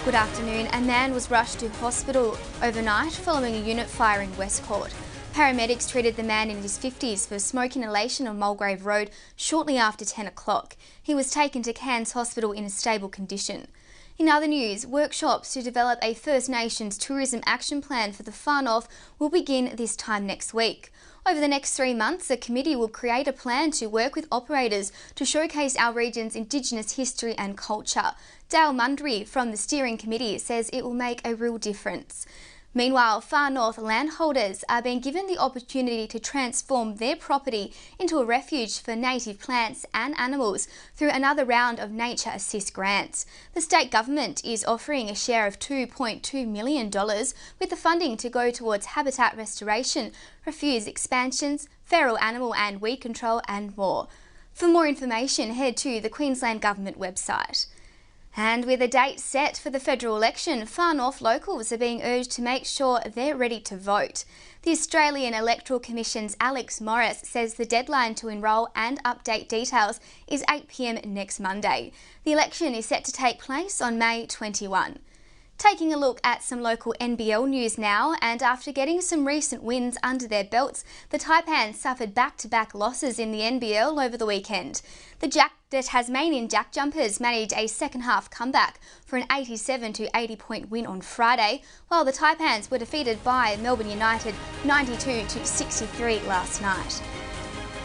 Good afternoon. A man was rushed to hospital overnight following a unit fire in Westcourt. Paramedics treated the man in his 50s for smoke inhalation on Mulgrave Road shortly after 10 o'clock. He was taken to Cairns Hospital in a stable condition. In other news, workshops to develop a First Nations tourism action plan for the Far North will begin this time next week. Over the next 3 months, a committee will create a plan to work with operators to showcase our region's Indigenous history and culture. Dale Mundry from the steering committee says it will make a real difference. Meanwhile, Far North landholders are being given the opportunity to transform their property into a refuge for native plants and animals through another round of Nature Assist grants. The state government is offering a share of $2.2 million, with the funding to go towards habitat restoration, refuge expansions, feral animal and weed control and more. For more information, head to the Queensland Government website. And with a date set for the federal election, Far North locals are being urged to make sure they're ready to vote. The Australian Electoral Commission's Alex Morris says the deadline to enrol and update details is 8 p.m. next Monday. The election is set to take place on May 21. Taking a look at some local NBL news now, and after getting some recent wins under their belts, the Taipans suffered back-to-back losses in the NBL over the weekend. The Tasmanian Jack Jumpers managed a second-half comeback for an 87-80 point win on Friday, while the Taipans were defeated by Melbourne United 92-63 last night.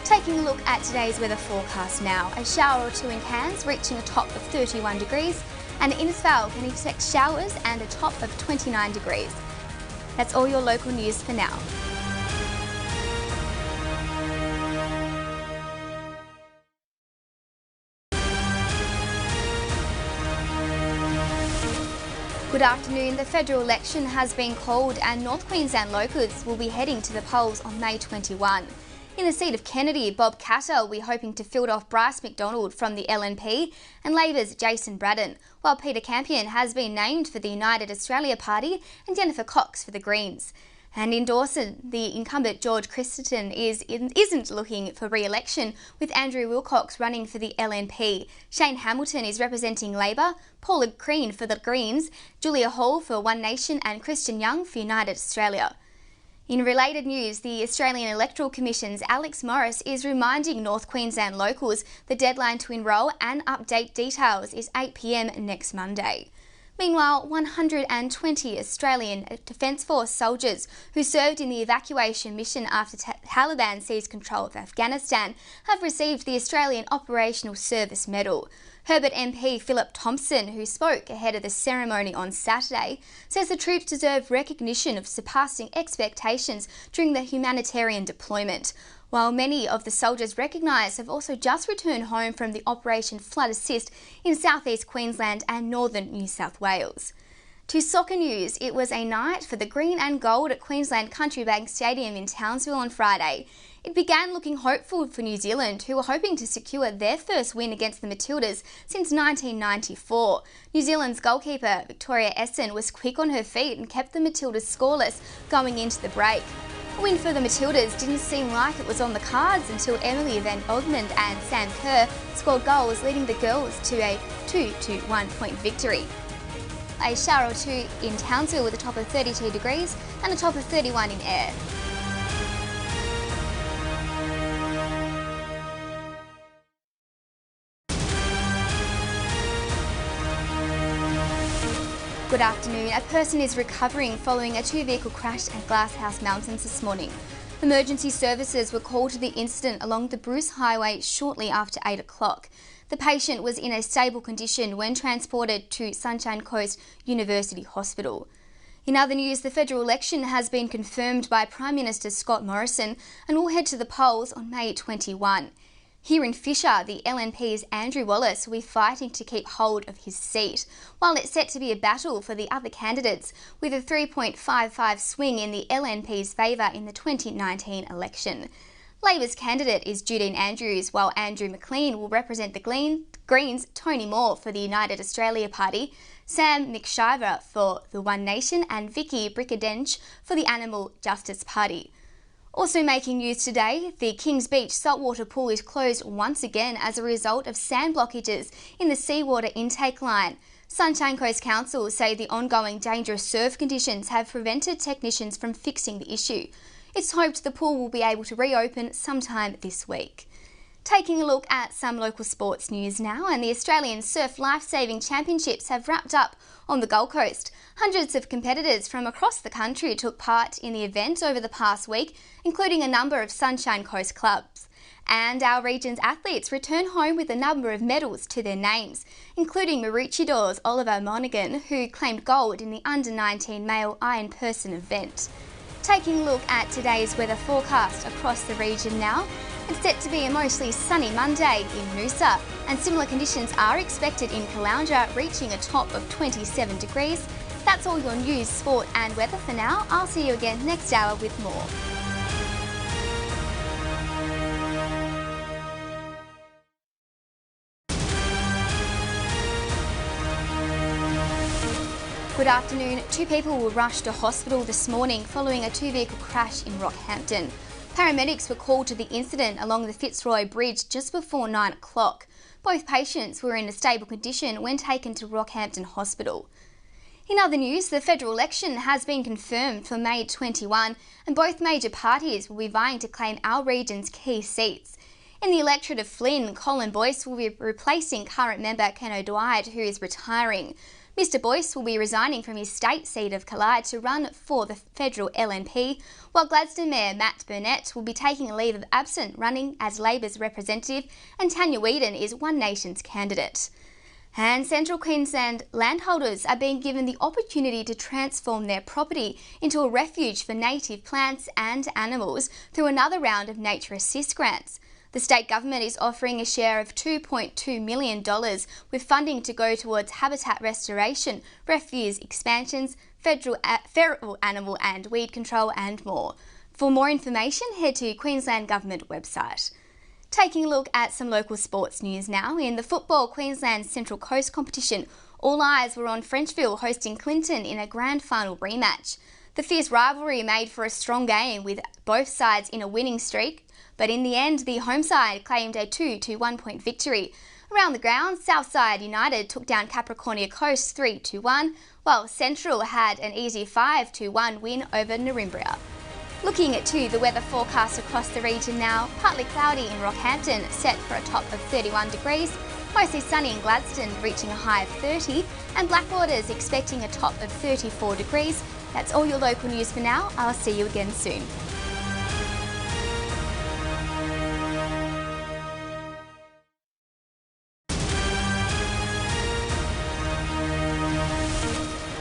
Taking a look at today's weather forecast now, a shower or two in Cairns reaching a top of 31 degrees, and Innisfail can expect showers and a top of 29 degrees. That's all your local news for now. Good afternoon. The federal election has been called and North Queensland locals will be heading to the polls on May 21. In the seat of Kennedy, Bob Catter will be hoping to field off Bryce McDonald from the LNP and Labor's Jason Braddon, while Peter Campion has been named for the United Australia Party and Jennifer Cox for the Greens. And in Dawson, the incumbent George Christensen isn't looking for re-election, with Andrew Wilcox running for the LNP. Shane Hamilton is representing Labor, Paula Crean for the Greens, Julia Hall for One Nation and Christian Young for United Australia. In related news, the Australian Electoral Commission's Alex Morris is reminding North Queensland locals the deadline to enrol and update details is 8 p.m. next Monday. Meanwhile, 120 Australian Defence Force soldiers who served in the evacuation mission after Taliban seized control of Afghanistan have received the Australian Operational Service Medal. Herbert MP Philip Thompson, who spoke ahead of the ceremony on Saturday, says the troops deserve recognition of surpassing expectations during the humanitarian deployment, while many of the soldiers recognised have also just returned home from the Operation Flood Assist in southeast Queensland and northern New South Wales. To soccer news, it was a night for the green and gold at Queensland Country Bank Stadium in Townsville on Friday. It began looking hopeful for New Zealand, who were hoping to secure their first win against the Matildas since 1994. New Zealand's goalkeeper Victoria Essen was quick on her feet and kept the Matildas scoreless going into the break. A win for the Matildas didn't seem like it was on the cards until Emily Van Oldman and Sam Kerr scored goals, leading the girls to a 2-1 point victory. A shower or two in Townsville with a top of 32 degrees and a top of 31 in Ayr. Good afternoon. A person is recovering following a two-vehicle crash at Glasshouse Mountains this morning. Emergency services were called to the incident along the Bruce Highway shortly after 8 o'clock. The patient was in a stable condition when transported to Sunshine Coast University Hospital. In other news, the federal election has been confirmed by Prime Minister Scott Morrison and will head to the polls on May 21. Here in Fisher, the LNP's Andrew Wallace will be fighting to keep hold of his seat, while it's set to be a battle for the other candidates, with a 3.55 swing in the LNP's favour in the 2019 election. Labor's candidate is Judine Andrews, while Andrew McLean will represent the Greens' Tony Moore for the United Australia Party, Sam McShiver for the One Nation and Vicky Brickadench for the Animal Justice Party. Also making news today, the Kings Beach saltwater pool is closed once again as a result of sand blockages in the seawater intake line. Sunshine Coast Council say the ongoing dangerous surf conditions have prevented technicians from fixing the issue. It's hoped the pool will be able to reopen sometime this week. Taking a look at some local sports news now, and the Australian Surf Lifesaving Championships have wrapped up on the Gold Coast. Hundreds of competitors from across the country took part in the event over the past week, including a number of Sunshine Coast clubs. And our region's athletes return home with a number of medals to their names, including Maroochydores Oliver Monaghan, who claimed gold in the under-19 male iron person event. Taking a look at today's weather forecast across the region now. It's set to be a mostly sunny Monday in Noosa, and similar conditions are expected in Caloundra, reaching a top of 27 degrees. That's all your news, sport and weather for now. I'll see you again next hour with more. Good afternoon. 2 people were rushed to hospital this morning following a 2-vehicle crash in Rockhampton. Paramedics were called to the incident along the Fitzroy Bridge just before 9 o'clock. Both patients were in a stable condition when taken to Rockhampton Hospital. In other news, the federal election has been confirmed for May 21, and both major parties will be vying to claim our region's key seats. In the electorate of Flynn, Colin Boyce will be replacing current member Ken O'Dwyer, who is retiring. Mr Boyce will be resigning from his state seat of Clyde to run for the federal LNP, while Gladstone Mayor Matt Burnett will be taking a leave of absence running as Labor's representative, and Tanya Whedon is One Nation's candidate. And Central Queensland landholders are being given the opportunity to transform their property into a refuge for native plants and animals through another round of Nature Assist grants. The state government is offering a share of $2.2 million, with funding to go towards habitat restoration, refuge expansions, feral animal and weed control and more. For more information, head to Queensland Government website. Taking a look at some local sports news now. In the Football Queensland Central Coast competition, all eyes were on Frenchville hosting Clinton in a grand final rematch. The fierce rivalry made for a strong game with both sides in a winning streak, but in the end, the home side claimed a 2-1 point victory. Around the ground, Southside United took down Capricornia Coast 3-1, while Central had an easy 5-1 win over Narimbria. Looking at the weather forecast across the region now, partly cloudy in Rockhampton, set for a top of 31 degrees, mostly sunny in Gladstone, reaching a high of 30, and Blackwater's expecting a top of 34 degrees. That's all your local news for now. I'll see you again soon.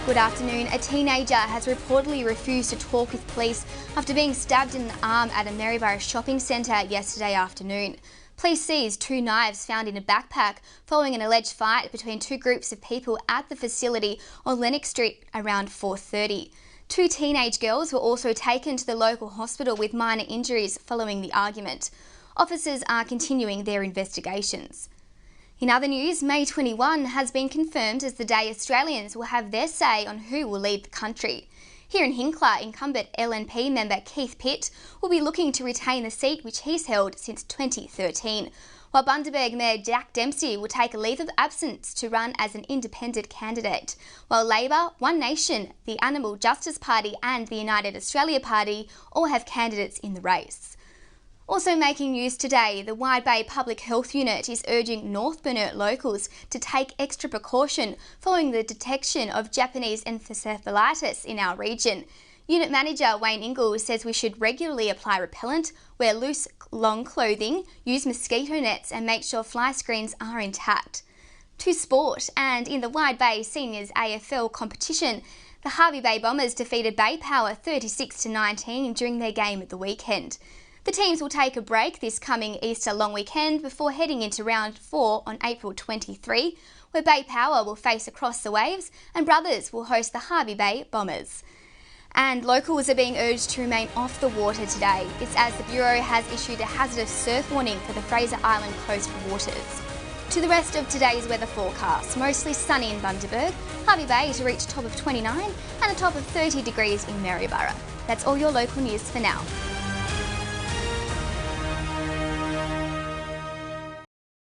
Good afternoon. A teenager has reportedly refused to talk with police after being stabbed in the arm at a Maryborough shopping centre yesterday afternoon. Police seized 2 knives found in a backpack following an alleged fight between 2 groups of people at the facility on Lennox Street around 4:30. 2 teenage girls were also taken to the local hospital with minor injuries following the argument. Officers are continuing their investigations. In other news, May 21 has been confirmed as the day Australians will have their say on who will lead the country. Here in Hinkler, incumbent LNP member Keith Pitt will be looking to retain the seat which he's held since 2013, while Bundaberg Mayor Jack Dempsey will take a leave of absence to run as an independent candidate, while Labor, One Nation, the Animal Justice Party and the United Australia Party all have candidates in the race. Also making news today, the Wide Bay Public Health Unit is urging North Burnett locals to take extra precaution following the detection of Japanese encephalitis in our region. Unit Manager Wayne Ingalls says we should regularly apply repellent, wear loose, long clothing, use mosquito nets and make sure fly screens are intact. To sport, and in the Wide Bay Seniors AFL competition, the Hervey Bay Bombers defeated Bay Power 36-19 during their game at the weekend. The teams will take a break this coming Easter long weekend before heading into round 4 on April 23, where Bay Power will face Across the Waves and Brothers will host the Hervey Bay Bombers. And locals are being urged to remain off the water today. It's as the Bureau has issued a hazardous surf warning for the Fraser Island coast waters. To the rest of today's weather forecast, mostly sunny in Bundaberg, Hervey Bay to reach a top of 29 and a top of 30 degrees in Maryborough. That's all your local news for now.